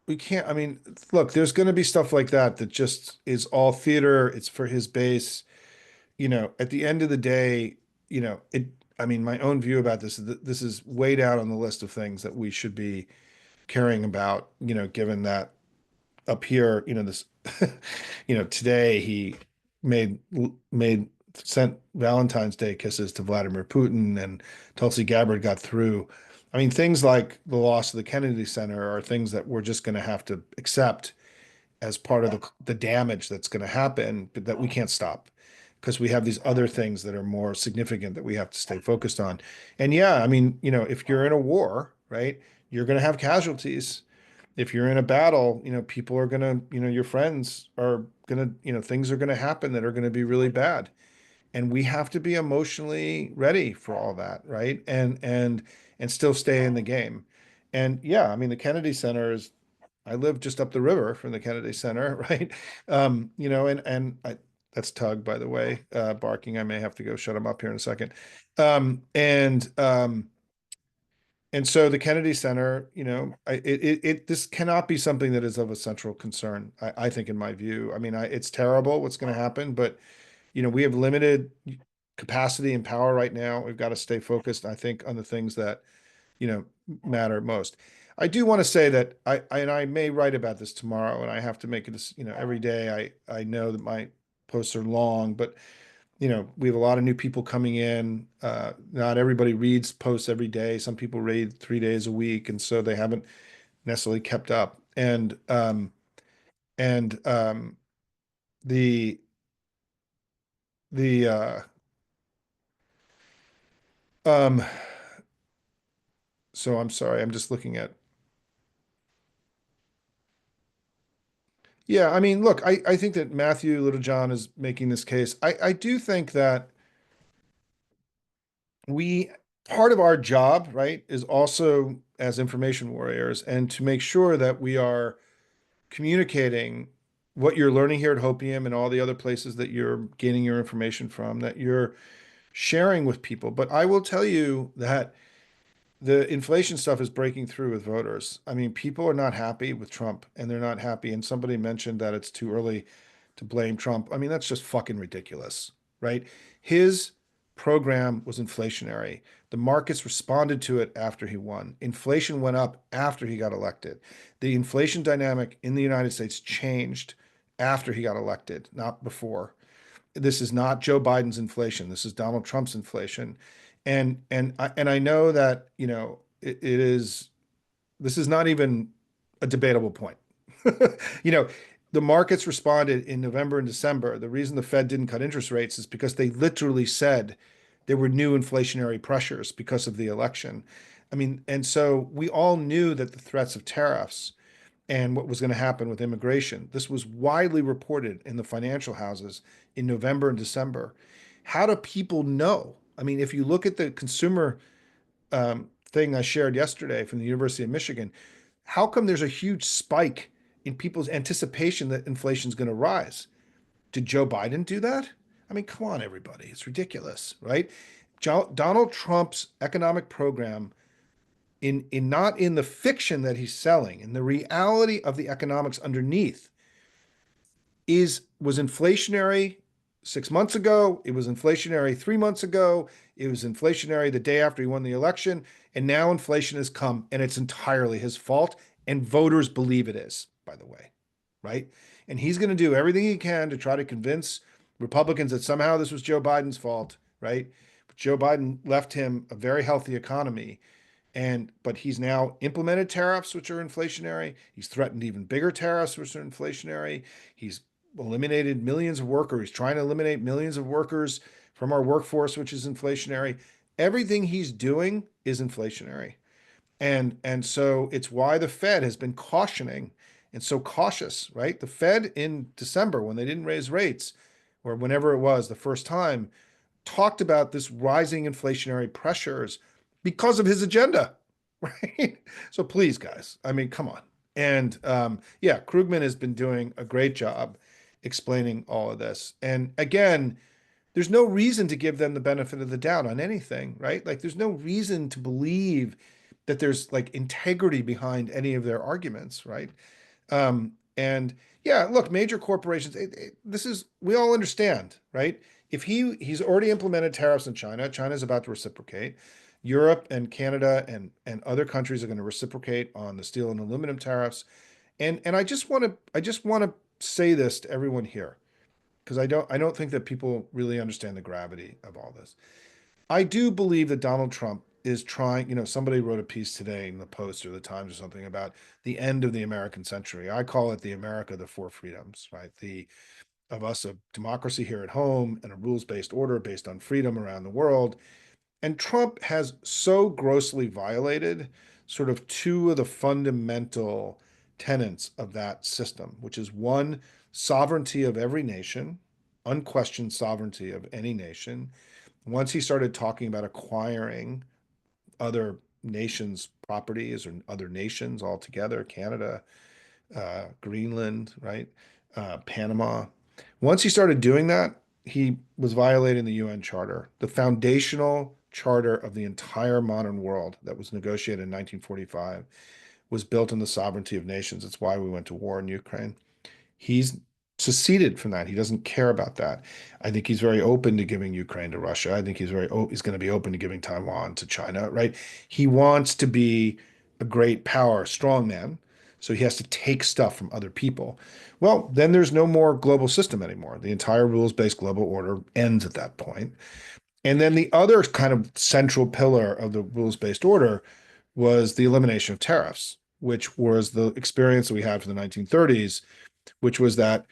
I mean, look, there's going to be stuff like that that just is all theater. It's for his base. At the end of the day, I mean, my own view about this is that this is way down on the list of things that we should be caring about, given that up here, this, today he made, made, sent Valentine's Day kisses to Vladimir Putin and Tulsi Gabbard got through. I mean, things like the loss of the Kennedy Center are things that we're just going to have to accept as part of the damage that's going to happen, but that we can't stop because we have these other things that are more significant that we have to stay focused on. And yeah, I mean, if you're in a war, right, you're going to have casualties. If you're in a battle, people are going to, your friends are going to, things are going to happen that are going to be really bad. And we have to be emotionally ready for all that, right? And still stay in the game. And yeah, I mean, the Kennedy Center is I live just up the river from the Kennedy Center, right? And That's Tug, by the way, barking. I may have to go shut him up here in a second. Um, and um, and so the Kennedy Center, this cannot be something that is of a central concern. I think, in my view, I mean, it's terrible what's going to happen, but we have limited capacity and power right now. We've got to stay focused, I think, on the things that you know matter most. I do want to say that and I may write about this tomorrow, and I have to make it, every day. I know that my posts are long, but we have a lot of new people coming in. Not everybody reads posts every day. Some people read 3 days a week, and so they haven't necessarily kept up. And the the um so I'm sorry, I'm just looking at. Yeah, I mean, look, I think that Matthew Littlejohn is making this case. I do think that we part of our job, right, is also as information warriors and to make sure that we are communicating what you're learning here at Hopium and all the other places that you're gaining your information from, that you're sharing with people. But I will tell you that the inflation stuff is breaking through with voters. I mean, people are not happy with Trump and they're not happy. And somebody mentioned that it's too early to blame Trump. I mean, that's just fucking ridiculous, right? His program was inflationary. The markets responded to it after he won. Inflation went up after he got elected. The inflation dynamic in the United States changed after he got elected, not before. This is not Joe Biden's inflation. This is Donald Trump's inflation. And I know that, it is this is not even a debatable point. You know, the markets responded in November and December. The reason the Fed didn't cut interest rates is because they literally said there were new inflationary pressures because of the election. I mean, and so we all knew that the threats of tariffs and what was going to happen with immigration. This was widely reported in the financial houses in November and December. How do people know? I mean, if you look at the consumer thing I shared yesterday from the University of Michigan, how come there's a huge spike in people's anticipation that inflation is going to rise? Did Joe Biden do that? I mean, come on, everybody. It's ridiculous, right? Donald Trump's economic program in not in the fiction that he's selling, in the reality of the economics underneath, was inflationary 6 months ago. It was inflationary 3 months ago. It was inflationary the day after he won the election. And now inflation has come, and it's entirely his fault. And voters believe it is, by the way, right? And he's going to do everything he can to try to convince Republicans that somehow this was Joe Biden's fault, right? But Joe Biden left him a very healthy economy, but he's now implemented tariffs, which are inflationary. He's threatened even bigger tariffs, which are inflationary. He's eliminated millions of workers. He's trying to eliminate millions of workers from our workforce, which is inflationary. Everything he's doing is inflationary. And so it's why the Fed has been cautioning and so cautious, right? The Fed in December, when they didn't raise rates, or whenever it was the first time, talked about this rising inflationary pressures because of his agenda, right? So please, guys, I mean, come on. And yeah, Krugman has been doing a great job explaining all of this. And again, there's no reason to give them the benefit of the doubt on anything, right? Like, there's no reason to believe that there's like integrity behind any of their arguments, right? And yeah, look, major corporations, this is, we all understand, right? If he's already implemented tariffs in China, China's about to reciprocate. Europe and Canada and other countries are going to reciprocate on the steel and aluminum tariffs. And I just want to say this to everyone here, because I don't think that people really understand the gravity of all this. I do believe that Donald Trump is trying, somebody wrote a piece today in the Post or the Times or something about the end of the American century. I call it the America of the four freedoms, right? The of us a democracy here at home and a rules-based order based on freedom around the world. And Trump has so grossly violated sort of two of the fundamental tenets of that system, which is one, sovereignty of every nation, unquestioned sovereignty of any nation. Once he started talking about acquiring other nations' properties or other nations altogether, Canada, Greenland, right? Panama. Once he started doing that, he was violating the UN Charter, the foundational charter of the entire modern world that was negotiated in 1945, was built on the sovereignty of nations. It's why we went to war in Ukraine. He's seceded from that. He doesn't care about that. I think he's very open to giving Ukraine to Russia. I think he's going to be open to giving Taiwan to China, right? He wants to be a great power, strong man. So he has to take stuff from other people. Well, then there's no more global system anymore. The entire rules-based global order ends at that point. And then the other kind of central pillar of the rules-based order was the elimination of tariffs, which was the experience that we had from the 1930s, which was that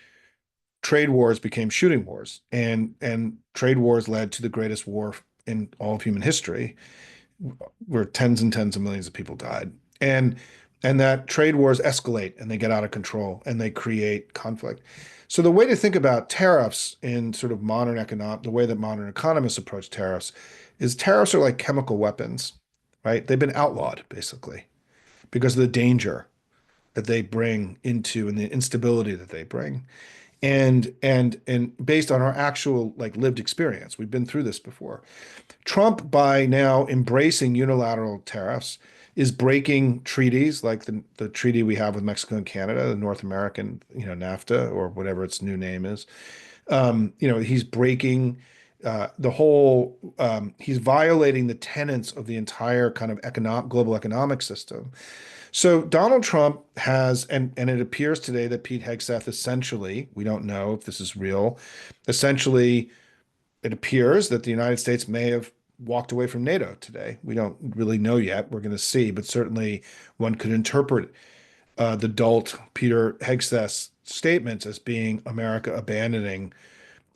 trade wars became shooting wars, and trade wars led to the greatest war in all of human history, where tens and tens of millions of people died. And and that trade wars escalate and they get out of control and they create conflict. So the way to think about tariffs in sort of the way that modern economists approach tariffs are like chemical weapons, right? They've been outlawed basically because of the danger that they bring into and the instability that they bring. And based on our actual like lived experience, we've been through this before. Trump, by now embracing unilateral tariffs, is breaking treaties like the treaty we have with Mexico and Canada, the North American, NAFTA or whatever its new name is. He's breaking he's violating the tenets of the entire kind of global economic system. So Donald Trump has, and it appears today that Pete Hegseth essentially, we don't know if this is real, essentially it appears that the United States may have walked away from NATO today. We don't really know yet. We're going to see, but certainly one could interpret the dolt Peter Hegseth's statements as being America abandoning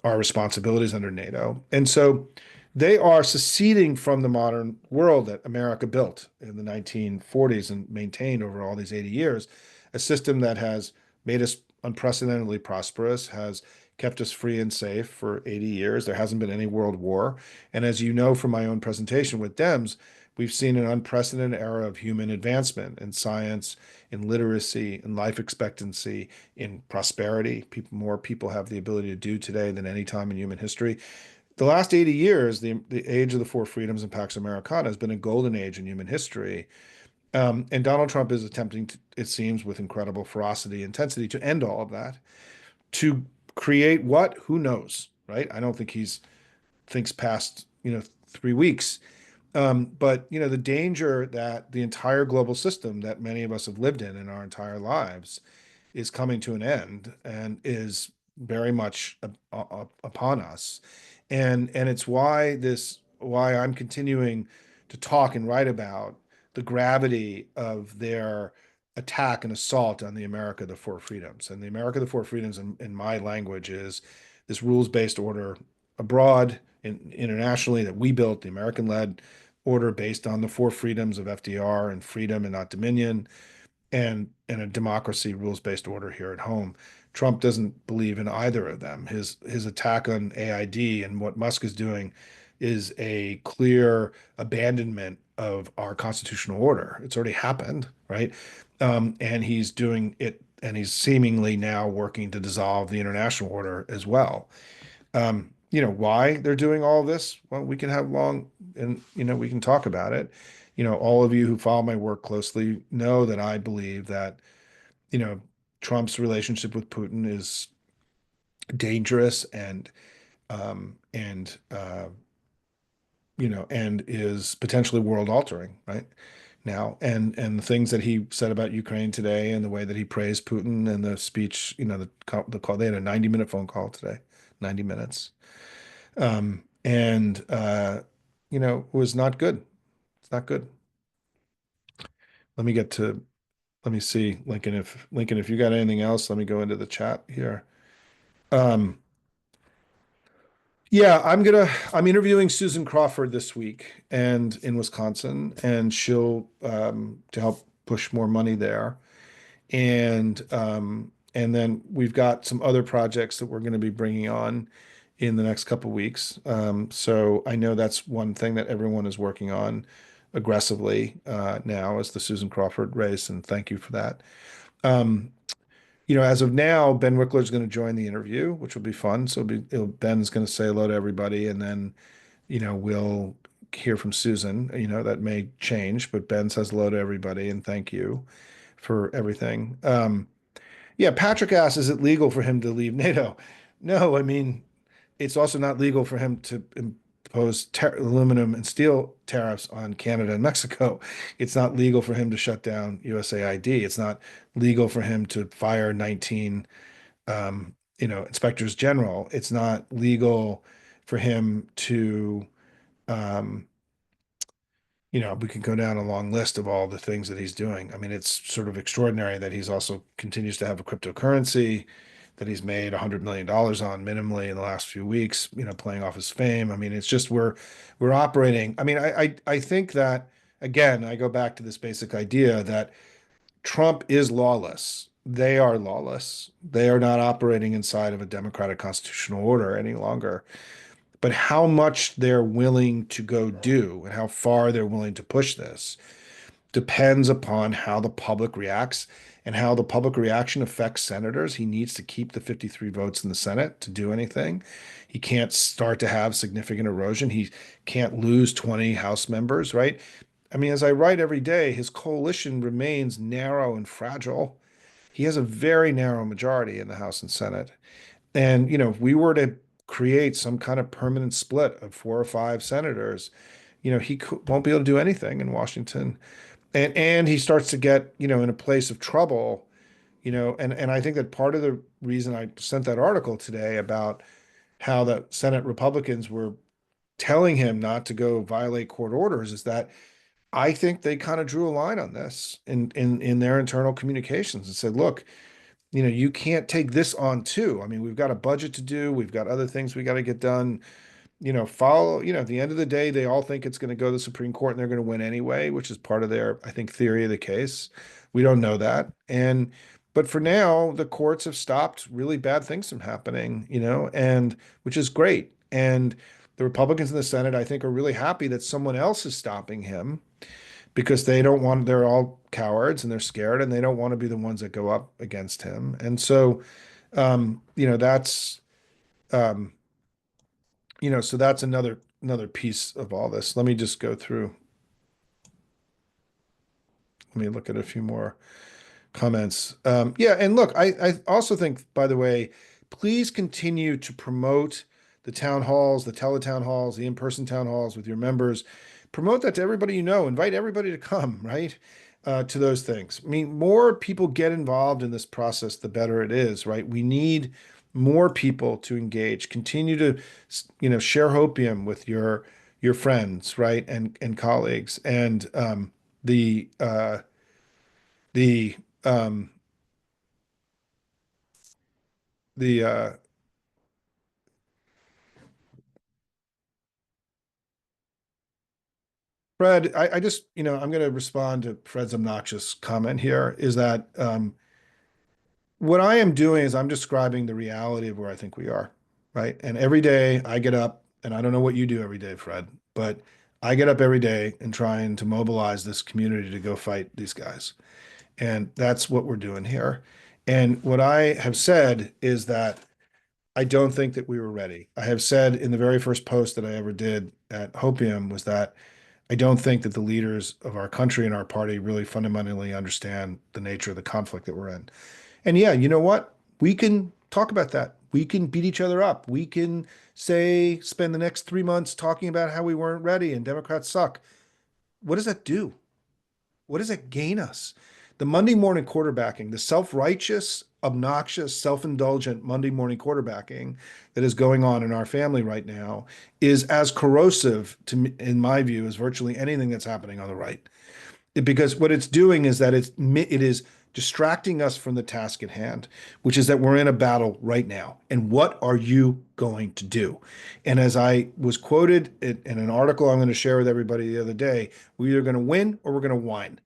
our responsibilities under NATO. And so they are seceding from the modern world that America built in the 1940s and maintained over all these 80 years, a system that has made us unprecedentedly prosperous, has kept us free and safe for 80 years. There hasn't been any world war. And as you know from my own presentation with Dems, we've seen an unprecedented era of human advancement in science, in literacy, in life expectancy, in prosperity. More people have the ability to do today than any time in human history. The last 80 years, the age of the four freedoms and Pax Americana has been a golden age in human history. And Donald Trump is attempting to, it seems, with incredible ferocity, intensity, to end all of that, to create what? Who knows, right? I don't think he's thinks past, 3 weeks. But the danger that the entire global system that many of us have lived in our entire lives is coming to an end and is very much upon us. And it's why I'm continuing to talk and write about the gravity of their attack and assault on the America of the Four Freedoms. And the America of the Four Freedoms in my language is this rules-based order abroad internationally that we built, the American-led order based on the four freedoms of FDR and freedom and not dominion, and a democracy rules-based order here at home. Trump doesn't believe in either of them. His attack on AID and what Musk is doing is a clear abandonment of our constitutional order. It's already happened, right? And he's doing it, and he's seemingly now working to dissolve the international order as well. Why they're doing all this? Well, we can have long and we can talk about it. All of you who follow my work closely know that I believe that, you know, Trump's relationship with Putin is dangerous and is potentially world altering right now. And the things that he said about Ukraine today and the way that he praised Putin and the speech, the call, they had a 90-minute phone call today, 90 minutes. And was not good. It's not good. Let me get to, let me see, Lincoln, if you got anything else, let me go into the chat here. Um, yeah, I'm interviewing Susan Crawford this week and in Wisconsin, and she'll to help push more money there. And then we've got some other projects that we're going to be bringing on in the next couple weeks. So I know that's one thing that everyone is working on aggressively now is the Susan Crawford race, and thank you for that. Um, As of now, Ben Wickler's going to join the interview, which will be fun. So Ben's going to say hello to everybody, and then, we'll hear from Susan. That may change, but Ben says hello to everybody and thank you for everything. Yeah, Patrick asks, is it legal for him to leave NATO? No, I mean, it's also not legal for him to impose aluminum and steel tariffs on Canada and Mexico. It's not legal for him to shut down USAID. It's not legal for him to fire 19, inspectors general. It's not legal for him to, um, we can go down a long list of all the things that he's doing. I mean, it's sort of extraordinary that he's also continues to have a cryptocurrency that he's made $100 million on minimally in the last few weeks, playing off his fame. I mean, it's just we're operating. I mean, I think that again, I go back to this basic idea that Trump is lawless. They are lawless. They are not operating inside of a democratic constitutional order any longer. But how much they're willing to go do and how far they're willing to push this depends upon how the public reacts and how the public reaction affects senators. He needs to keep the 53 votes in the Senate to do anything. He can't start to have significant erosion. He can't lose 20 House members, right? I mean, as I write every day, his coalition remains narrow and fragile. He has a very narrow majority in the House and Senate. And, if we were to create some kind of permanent split of 4 or 5 senators, won't be able to do anything in Washington. And he starts to get, in a place of trouble, and I think that part of the reason I sent that article today about how the Senate Republicans were telling him not to go violate court orders is that I think they kind of drew a line on this in their internal communications and said, look, you can't take this on too. I mean, we've got a budget to do, we've got other things we got to get done. At the end of the day, they all think it's going to go to the Supreme Court and they're going to win anyway, which is part of their, I think, theory of the case. We don't know that. But for now, the courts have stopped really bad things from happening, and which is great. And the Republicans in the Senate, I think, are really happy that someone else is stopping him because they're all cowards and they're scared and they don't want to be the ones that go up against him. And so, that's, um, so that's another piece of all this. Let me just go through. Let me look at a few more comments. Yeah, and look, I also think, by the way, please continue to promote the town halls, the teletown halls, the in-person town halls with your members. Promote that to everybody you know. Invite everybody to come, right? To those things. I mean, more people get involved in this process, the better it is, right? We need more people to engage. Continue to, share hopium with your friends, right, and colleagues, and the the um, the Fred, I just, I'm going to respond to Fred's obnoxious comment here is that what I am doing is I'm describing the reality of where I think we are, right? And every day I get up, and I don't know what you do every day, Fred, but I get up every day and trying to mobilize this community to go fight these guys. And that's what we're doing here. And what I have said is that I don't think that we were ready. I have said in the very first post that I ever did at Hopium was that I don't think that the leaders of our country and our party really fundamentally understand the nature of the conflict that we're in. And yeah, you know what? We can talk about that. We can beat each other up. We can spend the next 3 months talking about how we weren't ready and Democrats suck. What does that do? What does it gain us? The Monday morning quarterbacking, the self-righteous, obnoxious, self-indulgent Monday morning quarterbacking that is going on in our family right now is as corrosive to me, in my view, as virtually anything that's happening on the right. Because what it's doing is that it is distracting us from the task at hand, which is that we're in a battle right now. And what are you going to do? And as I was quoted in an article I'm going to share with everybody the other day, we're either going to win or we're going to whine.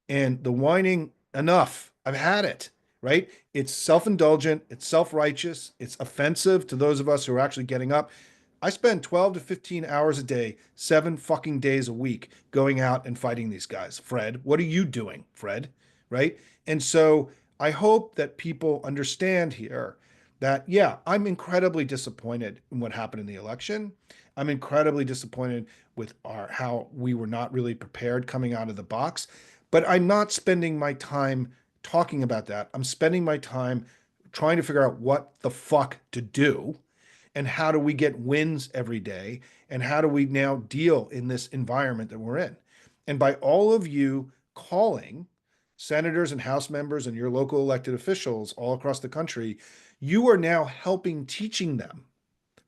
And the whining, enough. I've had it, right? It's self-indulgent, it's self-righteous, it's offensive to those of us who are actually getting up. I spend 12 to 15 hours a day, 7 fucking days a week going out and fighting these guys. Fred, what are you doing, Fred? Right? And so I hope that people understand here that, yeah, I'm incredibly disappointed in what happened in the election. I'm incredibly disappointed with how we were not really prepared coming out of the box, but I'm not spending my time talking about that. I'm spending my time trying to figure out what the fuck to do and how do we get wins every day and how do we now deal in this environment that we're in. And by all of you calling senators and House members and your local elected officials all across the country, you are now helping teaching them.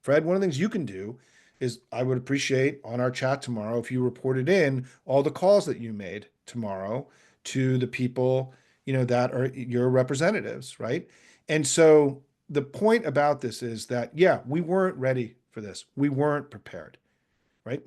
Fred, one of the things you can do is I would appreciate on our chat tomorrow if you reported in all the calls that you made tomorrow to the people, that are your representatives, right? And so the point about this is that, yeah, we weren't ready for this. We weren't prepared, right?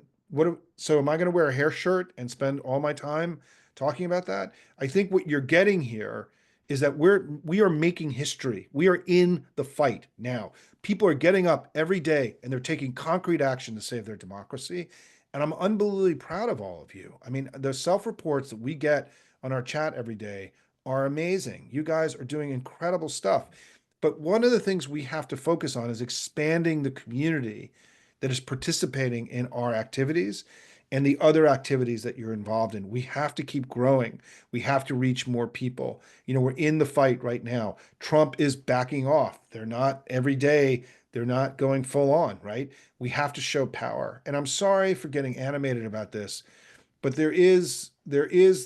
So am I going to wear a hair shirt and spend all my time talking about that? I think what you're getting here is that we are making history. We are in the fight now. People are getting up every day and they're taking concrete action to save their democracy. And I'm unbelievably proud of all of you. I mean, the self-reports that we get on our chat every day are amazing. You guys are doing incredible stuff. But one of the things we have to focus on is expanding the community that is participating in our activities and the other activities that you're involved in. We have to keep growing. We have to reach more people. We're in the fight right now. Trump is backing off. They're not every day, they're not going full on, right? We have to show power. And I'm sorry for getting animated about this, but there is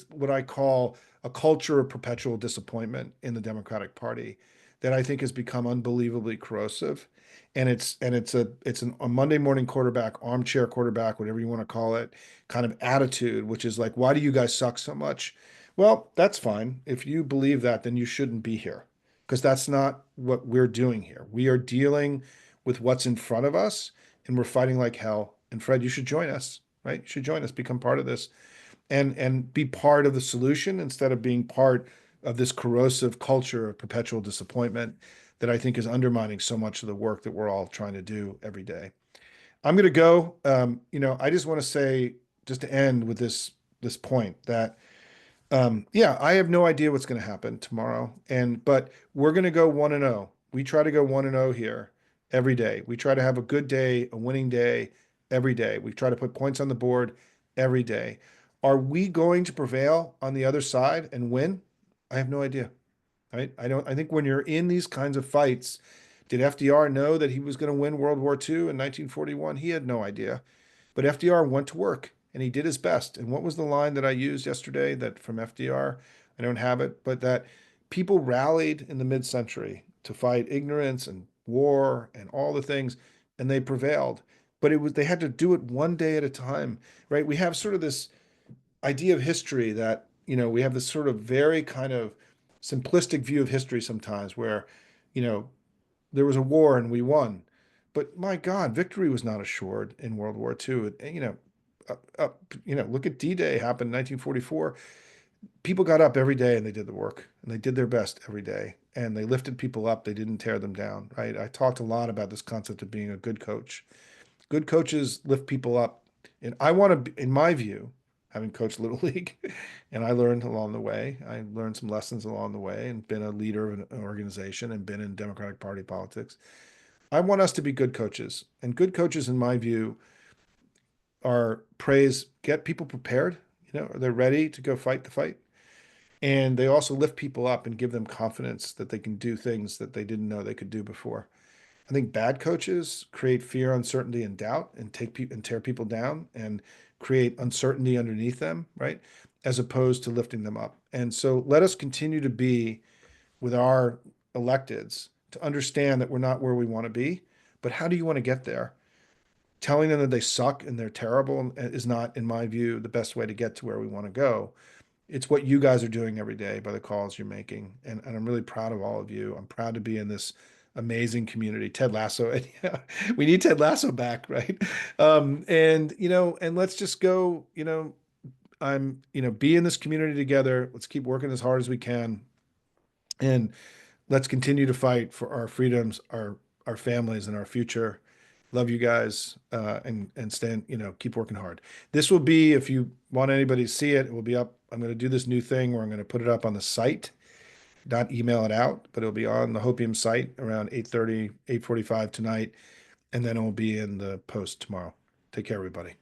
what I call a culture of perpetual disappointment in the Democratic Party that I think has become unbelievably corrosive. And it's a Monday morning quarterback, armchair quarterback, whatever you want to call it, kind of attitude, which is like, why do you guys suck so much? Well, that's fine. If you believe that, then you shouldn't be here because that's not what we're doing here. We are dealing with what's in front of us and we're fighting like hell. And Fred, you should join us, right? You should join us, become part of this and be part of the solution instead of being part of this corrosive culture of perpetual disappointment that I think is undermining so much of the work that we're all trying to do every day. I'm going to go. I just want to say, just to end with this point that yeah, I have no idea what's going to happen tomorrow, but we're going to go 1-0. We try to go 1-0 here every day. We try to have a good day, a winning day every day. We try to put points on the board every day. Are we going to prevail on the other side and win? I have no idea. Right? I think when you're in these kinds of fights, did FDR know that he was going to win World War II in 1941? He had no idea. But FDR went to work and he did his best. And what was the line that I used yesterday that from FDR? I don't have it, but that people rallied in the mid-century to fight ignorance and war and all the things, and they prevailed. But they had to do it one day at a time, right? We have sort of this idea of history that, we have this sort of very kind of simplistic view of history sometimes where, you know, there was a war and we won. But my God, victory was not assured in World War II. Look at D-Day happened in 1944. People got up every day and they did the work and they did their best every day and they lifted people up. They didn't tear them down, right? I talked a lot about this concept of being a good coach. Good coaches lift people up. And I want to, in my view, having coached Little League, and I learned along the way, I learned some lessons along the way and been a leader of an organization and been in Democratic Party politics. I want us to be good coaches. And good coaches, in my view, are get people prepared. They're ready to go fight the fight. And they also lift people up and give them confidence that they can do things that they didn't know they could do before. I think bad coaches create fear, uncertainty, and doubt, and tear people down and create uncertainty underneath them, right? As opposed to lifting them up. And so let us continue to be with our electeds to understand that we're not where we want to be, but how do you want to get there? Telling them that they suck and they're terrible is not, in my view, the best way to get to where we want to go. It's what you guys are doing every day by the calls you're making. And I'm really proud of all of you. I'm proud to be in this amazing community. Ted Lasso, and yeah, we need Ted Lasso back, right? And let's just go, be in this community together. Let's keep working as hard as we can. And let's continue to fight for our freedoms, our families, and our future. Love you guys, and stand, keep working hard. This will be, if you want anybody to see it, it will be up. I'm going to do this new thing where I'm going to put it up on the site. not email it out, but it'll be on the Hopium site around 8:30, 8:45 tonight, and then it'll be in the post tomorrow. Take care, everybody.